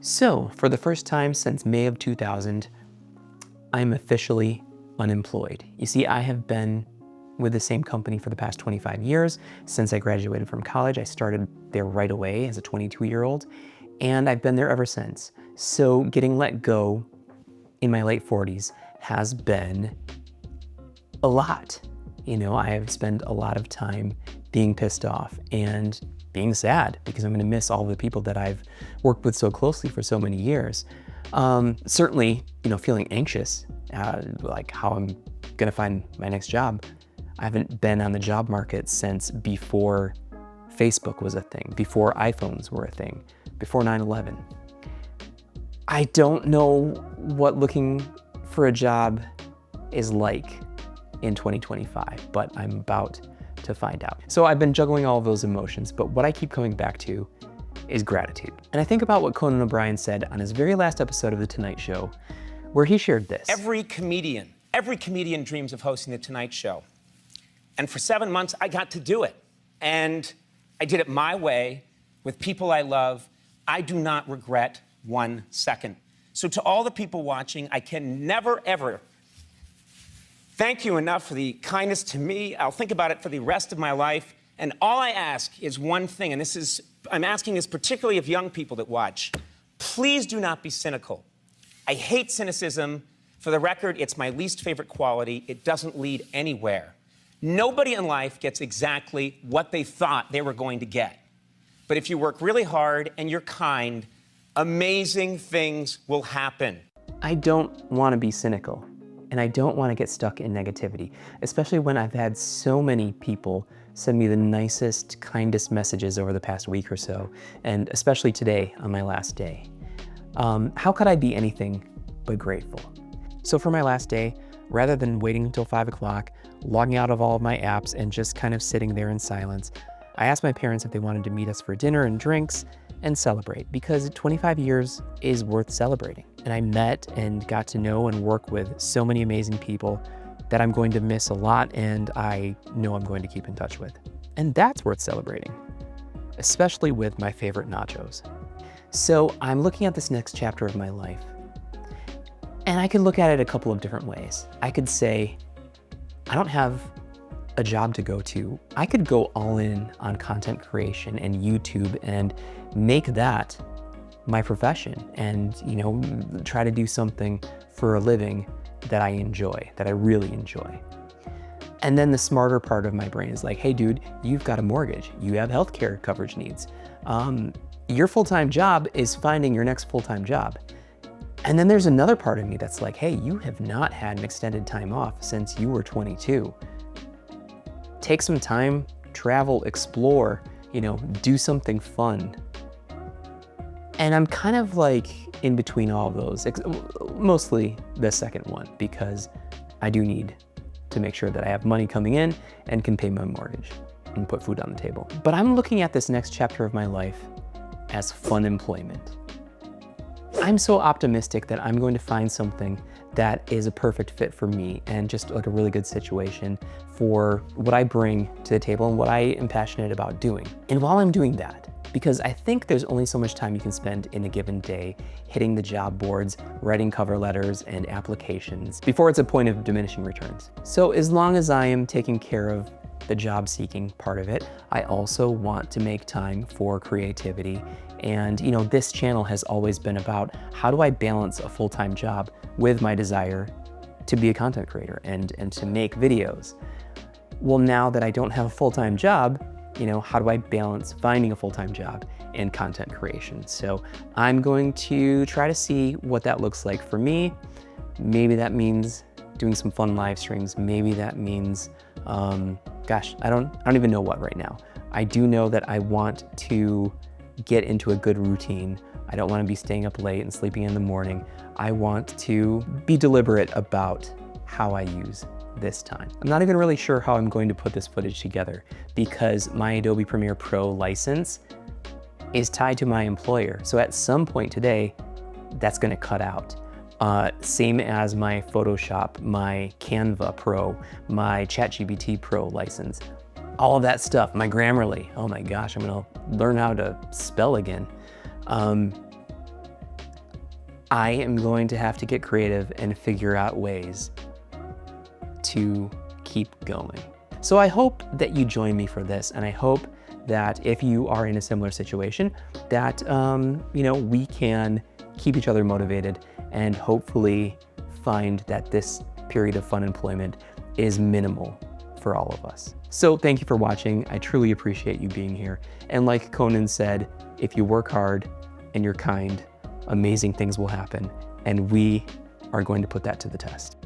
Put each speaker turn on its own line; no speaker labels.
So, for the first time since May of 2000, I'm officially unemployed. You see, I have been with the same company for the past 25 years. Since I graduated from college, I started there right away as a 22-year-old, and I've been there ever since. So getting let go in my late 40s has been a lot. You know, I have spent a lot of time being pissed off and being sad because I'm gonna miss all the people that I've worked with so closely for so many years. Certainly, you know, feeling anxious, like how I'm gonna find my next job. I haven't been on the job market since before Facebook was a thing, before iPhones were a thing, before 9/11. I don't know what looking for a job is like in 2025, but I'm about to find out. So I've been juggling all of those emotions, but what I keep coming back to is gratitude. And I think about what Conan O'Brien said on his very last episode of The Tonight Show, where he shared this.
Every comedian dreams of hosting The Tonight Show. And for 7 months, I got to do it. And I did it my way, with people I love. I do not regret 1 second. So to all the people watching, I can never, ever thank you enough for the kindness to me. I'll think about it for the rest of my life. And all I ask is one thing, and I'm asking this particularly of young people that watch. Please do not be cynical. I hate cynicism. For the record, it's my least favorite quality. It doesn't lead anywhere. Nobody in life gets exactly what they thought they were going to get. But if you work really hard and you're kind, amazing things will happen.
I don't want to be cynical, and I don't want to get stuck in negativity, especially when I've had so many people send me the nicest, kindest messages over the past week or so, and especially today on my last day. How could I be anything but grateful? So for my last day, rather than waiting until 5 o'clock, logging out of all of my apps and just kind of sitting there in silence, I asked my parents if they wanted to meet us for dinner and drinks and celebrate, because 25 years is worth celebrating. And I met and got to know and work with so many amazing people that I'm going to miss a lot, and I know I'm going to keep in touch with. And that's worth celebrating, especially with my favorite nachos. So I'm looking at this next chapter of my life, and I could look at it a couple of different ways. I could say, I don't have a job to go to. I could go all in on content creation and YouTube and make that my profession and, you know, try to do something for a living that I enjoy, that I really enjoy. And then the smarter part of my brain is like, hey dude, you've got a mortgage, you have healthcare coverage needs. Your full-time job is finding your next full-time job. And then there's another part of me that's like, hey, you have not had an extended time off since you were 22. Take some time, travel, explore, you know, do something fun. And I'm kind of like in between all of those, mostly the second one, because I do need to make sure that I have money coming in and can pay my mortgage and put food on the table. But I'm looking at this next chapter of my life as FUNemployment. I'm so optimistic that I'm going to find something that is a perfect fit for me and just like a really good situation for what I bring to the table and what I am passionate about doing. And while I'm doing that, because I think there's only so much time you can spend in a given day hitting the job boards, writing cover letters and applications before it's a point of diminishing returns. So as long as I am taking care of the job seeking part of it, I also want to make time for creativity. And you know, this channel has always been about how do I balance a full-time job with my desire to be a content creator and to make videos. Well, now that I don't have a full-time job, you know, how do I balance finding a full-time job and content creation? So I'm going to try to see what that looks like for me. Maybe that means doing some fun live streams. Maybe that means, gosh, I don't even know what right now. I do know that I want to get into a good routine. I don't want to be staying up late and sleeping in the morning. I want to be deliberate about how I use this time. I'm not even really sure how I'm going to put this footage together because my Adobe Premiere Pro license is tied to my employer. So at some point today, that's going to cut out. Same as my Photoshop, my Canva Pro, my ChatGPT Pro license. All of that stuff, my Grammarly. Oh my gosh, I'm gonna learn how to spell again. I am going to have to get creative and figure out ways to keep going. So I hope that you join me for this, and I hope that if you are in a similar situation, that we can keep each other motivated and hopefully find that this period of FUNemployment is minimal for all of us. So thank you for watching. I truly appreciate you being here. And like Conan said, if you work hard and you're kind, amazing things will happen. And we are going to put that to the test.